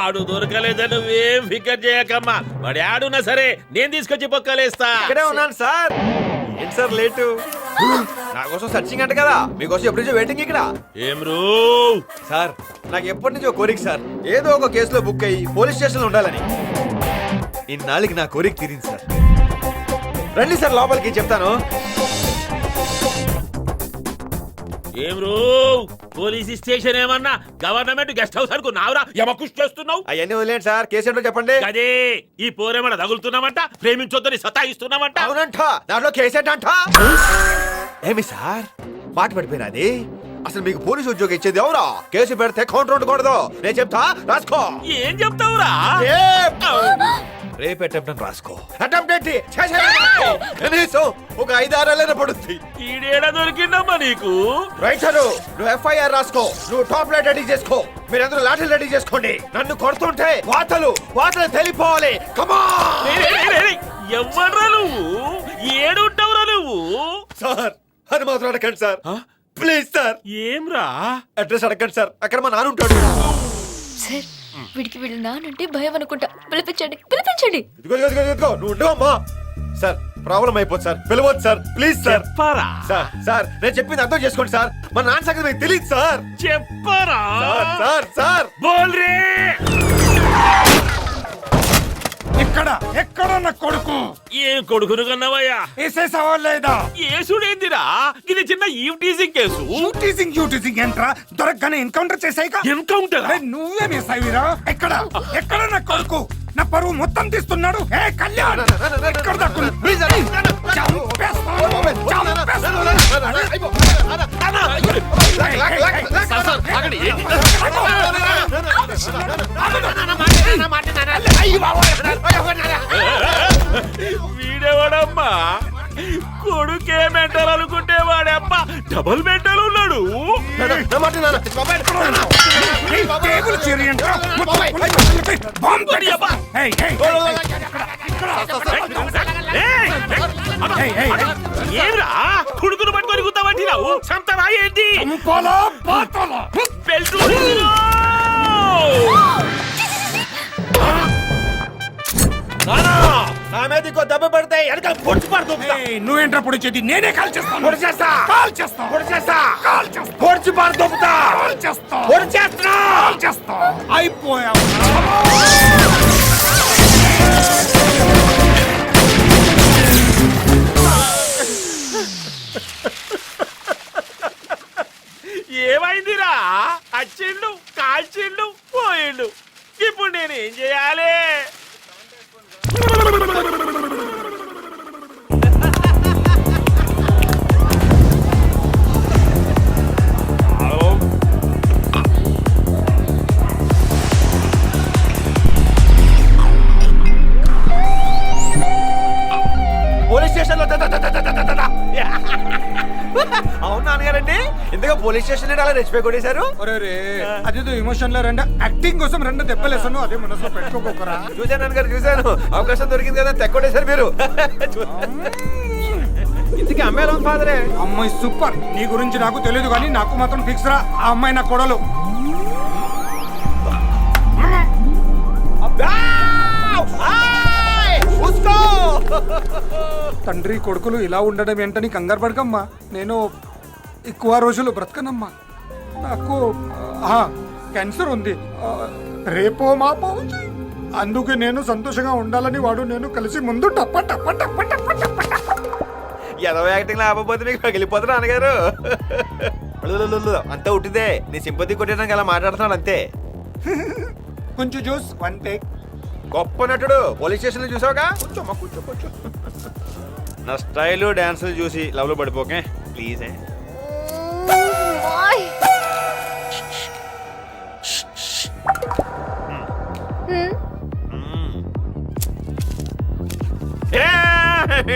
ఆడు దొరకలేదని నువ్వేం ఫికర్ చేయకమ్మా. వాడు ఆడున్నా సరే నేను తీసుకొచ్చి పొక్కలేస్తా. ఇక్కడే ఉన్నాను సార్. ఏంటి సార్ లేటు? నా కోసం సర్చింగ్ అంట కదా, మీకోసం ఎప్పటి నుంచో వెయిటింగ్ ఇక్కడ. ఏం రూ సార్ నాకు ఎప్పటి నుంచో కోరిక సార్, ఏదో ఒక కేసులో బుక్ అయ్యి పోలీస్ స్టేషన్ లో ఉండాలని. ఇన్నాళ్ళకి నా కోరిక తీరింది సార్. రండి సార్ లోపలికి చెప్తాను. ఏం రూ పోలీస్ స్టేషన్ ఏమన్నా గవర్నమెంట్ గెస్ట్ హౌస్ అనుకున్నావురా? యమకుష్ చేస్తున్నావు. అవన్నీ వదిలేండి సార్, కేసు ఏంటో చెప్పండి. అదే ఈ పోరేమన్నా తగులుతున్నామంట, ప్రేమించొద్దని సతాయిస్తున్నామంట. అవునంట, దాంట్లో కేసు ఏంటంట. ఏమి సార్ మాట పడిపోయినది? అసలు మీకు పోలీసు ఉద్యోగం ఇచ్చేది ఎవరా? కేసు పెడితే కౌంటర్ ఉండకూడదు. నేను చెప్తా, రాసుకో. ఏం చెప్తావురా? రేపు అటెంప్ట్ రాసుకో. అటెంప్ట్ ఏంటి? కనీసం ఒక 5-6 పడుతుంది. ఈడేడా దొరికిందమ్మా నీకు? రైటరు నువ్వు FIR రాసుకో, నువ్వు టాప్ లైట్ రెడీ చేసుకో, మీరందరూ లాఠీలు రెడీ చేసుకోండి. నన్ను కొడుతుంటే వాతలు తెలిపోవాలి. ఎవ్వడ్రా నువ్వు? ఏడుంటావురా నువ్వు? సార్ అది మాత్రం అడగండి సార్, ప్లీజ్ సార్. ఏమ్రా? అడ్రస్ అడగండి సార్, అక్కడ మా నాన్న ఉంటాడు. సార్ వీడికి వీళ్ళ నానంటే భయం అనుకుంటా. పిలిపించండి. ఇదిగో నువ్వు ఉండవమ్మా. సార్ ప్రాబ్లం అయిపోతుంది సార్, పిలవచ్చు సార్, ప్లీజ్ సార్. చెప్పరా? సార్ నేను చెప్పింది అర్థం చేసుకోండి సార్. మా నాన్న సంగతి మీకు తెలియదు సార్. చెప్పరా? సార్ బోల్ రే. ఎక్కడ నా కొడుకు? ఏం కొడుకును కన్నావయ్యా? వేసేసావా లేదా? ఏసుడేందిరా? ఇది చిన్న ఈవ్ టీజింగ్ కేసు. యూటీజింగ్ ఏంట్రా? దొరకగానే ఎన్కౌంటర్ చేసాయిగా. ఎన్కౌంటర్? నువ్వే వేసావిరా. ఎక్కడ నా కొడుకు? నా పరువు మొత్తం తీస్తున్నాడు. ఏ కళ్యాణ్, ఎక్కడ దక్కులు? వీడేవాడమ్మా కొడుకే మెంటల్ అనుకుంటే వాడమ్మా డబుల్ మెంటల్ ఉన్నాడు. ఏమిరా కొడుకును పట్టుకొని గుర్తామంటున్నావు? సంతరా ఏంటి? నా మీద ఇంకో దెబ్బ పడితే వెనక పొడిచి పడుతుంది. నువ్వేంట్రా పొడిచేది? నేనే కాల్ చేస్తాను. పొడిచి పడుతుందా? అయిపోయావు. ఏమైందిరా? అచ్చిండు, కాల్చిండు, పోయిండు. ఇప్పుడు నేనేం చేయాలి? పోలీస్ స్టేషన్ లో అవును నాన్నగారండి, ఇంతగా పోలీస్ స్టేషన్ అలా రెచ్చిపోయి కొట్టేశారు. అదేదో ఎమోషన్ లో యాక్టింగ్ కోసం 2 దెబ్బలేసాను. అదే మనసులో పెట్టుకోకరా. చూశాను నాన్నగారు, చూశాను. అవకాశం దొరికింది కదా తెక్కొట్టేశారు మీరు. ఇంతకీ అమ్మాయి ఫాదరే. అమ్మాయి సూపర్. నీ గురించి నాకు తెలియదు కానీ నాకు మాత్రం ఫిక్స్ రా. ఆ అమ్మాయి నా కొడలు. తండ్రి కొడుకులు ఇలా ఉండడం ఏంటని కంగారు పడకమ్మా. నేను ఎక్కువ రోజులు బ్రతకనమ్మా. నాకు క్యాన్సర్ ఉంది. రేపో మాపో అందుకే నేను సంతోషంగా ఉండాలని వాడు నేను కలిసి ముందు టప్ప టప్ప టప్ప టప్ప టప్ప ఏదో యాక్టింగ్ లేకపోతే మీకు పగిలిపోతారు నాన్నగారు. అంతా ఉట్టిదే, నీ సింపతి కొట్టడానికి అలా మాట్లాడుతున్నాడు అంతే. కొంచెం జ్యూస్ 1 టేక్. గొప్ప నటుడు. పోలీస్ స్టేషన్ లో చూసావుగా? కూర్చో. నా స్టైలు డాన్సులు చూసి లవ్ లో పడిపోకే ప్లీజ్.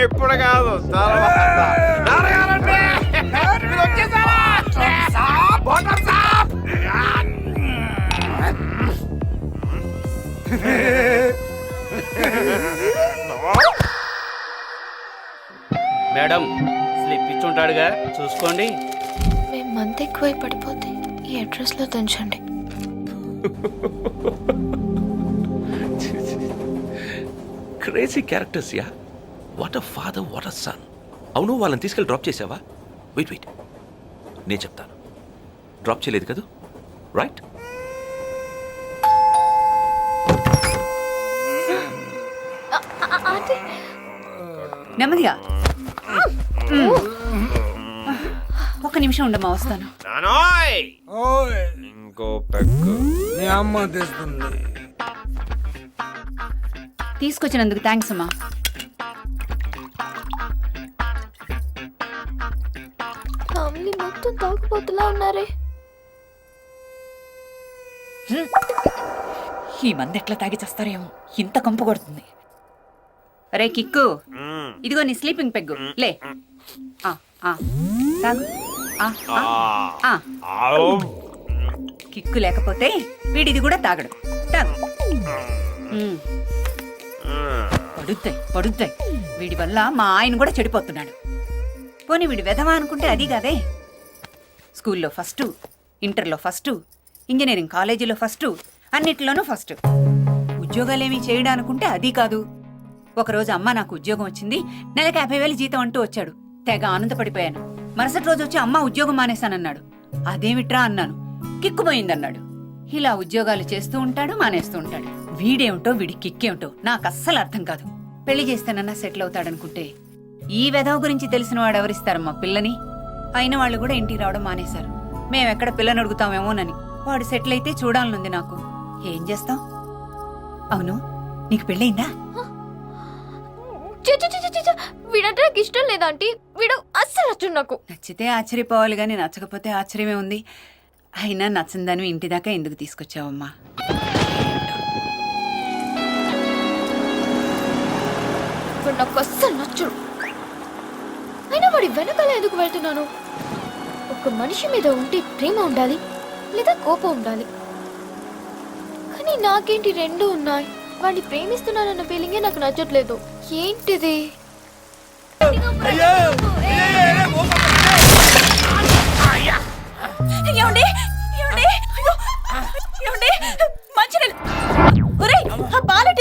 ఇప్పుడు కాదు, మేడం స్లిప్ ఇచ్చుంటాడుగా చూసుకోండి. మేము మంత్ ఎక్కువై పడిపోతే ఈ అడ్రస్ లో దంచండి. Crazy characters yeah. What a father, what a son. అవును, వాళ్ళని తీసుకెళ్ళి డ్రాప్ చేసావా? వెయిట్ నేను చెప్తాను. డ్రాప్ చేయలేదు కదా, రైట్? ఆంటీ నెమ్మదిగా ఒక్క నిమిషం ఉండమ్మా, వస్తాను. ఓయ్ ఇంకో పెగ్గు. మీ అమ్మ తెస్తుంది. తీసుకొచ్చినందుకు థ్యాంక్స్ అమ్మా. ఫ్యామిలీ మొత్తం తాగుబోతులా ఉన్నారే. ఈ మంది ఎట్లా తాగి చేస్తారేమో, ఇంత కంపు కొడుతుంది. రే కిక్కు, ఇదిగో నీ స్లీపింగ్ పెగ్గు, లే. తాగు. కిక్కు లేకపోతే వీడిది కూడా తాగడు. తాగు. పడుద్దాయి. వీడి వల్ల మా ఆయన కూడా చెడిపోతున్నాడు. పోనీ వీడి వెధవా అనుకుంటే అది కాదే. స్కూల్లో ఫస్ట్, ఇంటర్లో ఫస్ట్, ఇంజనీరింగ్ కాలేజీలో ఫస్ట్, అన్నిటిలోనూ ఫస్ట్. ఉద్యోగాలేమీ చేయడానుకుంటే అది కాదు. ఒకరోజు అమ్మ నాకు ఉద్యోగం వచ్చింది, నెలకు 50,000 జీతం అంటూ వచ్చాడు. తెగ ఆనందపడిపోయాను. మరుసటి రోజు వచ్చి అమ్మ ఉద్యోగం మానేశానన్నాడు. అదేమిట్రా అన్నాను. కిక్కుపోయిందన్నాడు. ఇలా ఉద్యోగాలు చేస్తూ ఉంటాడు, మానేస్తూ ఉంటాడు. వీడేమిటో వీడి కిక్కేమిటో నాకు అస్సలు అర్థం కాదు. పెళ్లి చేస్తేనన్నా సెటిల్ అవుతాడనుకుంటే ఈ వెధవ గురించి తెలిసిన వాడు ఎవరిస్తారమ్మా పిల్లని? అయిన వాళ్ళు కూడా ఇంటికి రావడం మానేశారు. మేమెక్కడ పిల్లని అడుగుతామేమోనని. వాడు సెటిల్ అయితే చూడాలనుంది నాకు. ఏం చేస్తాం? అవును, నీకు పెళ్ళయిందా? వీడంటే నాకు ఇష్టం లేదా ఆంటీ. వీడు అస్సలు నచ్చడు నాకు. నచ్చితే ఆశ్చర్యపోవాలి గాని నచ్చకపోతే ఆశ్చర్యమే ఉంది. అయినా నచ్చందని ఇంటి దాకా ఎందుకు తీసుకొచ్చావమ్మా? వాడు నాకు అస్సలు నచ్చడు. అయినా వాడి వెనకాల ఎందుకు వెళ్తున్నాను? ఒక మనిషి మీద ఉంటే ప్రేమ ఉండాలి లేదా కోపం ఉండాలి. కానీ నాకేంటి రెండు ఉన్నాయి. వాడిని ప్రేమిస్తున్నానన్న ఫీలింగే నాకు నచ్చట్లేదు. ఏంటిది? ఏమండి? ఏమండి? అయ్యో! ఏమండి? మంచినీళ్ళు. ఒరేయ్, ఆ పాలు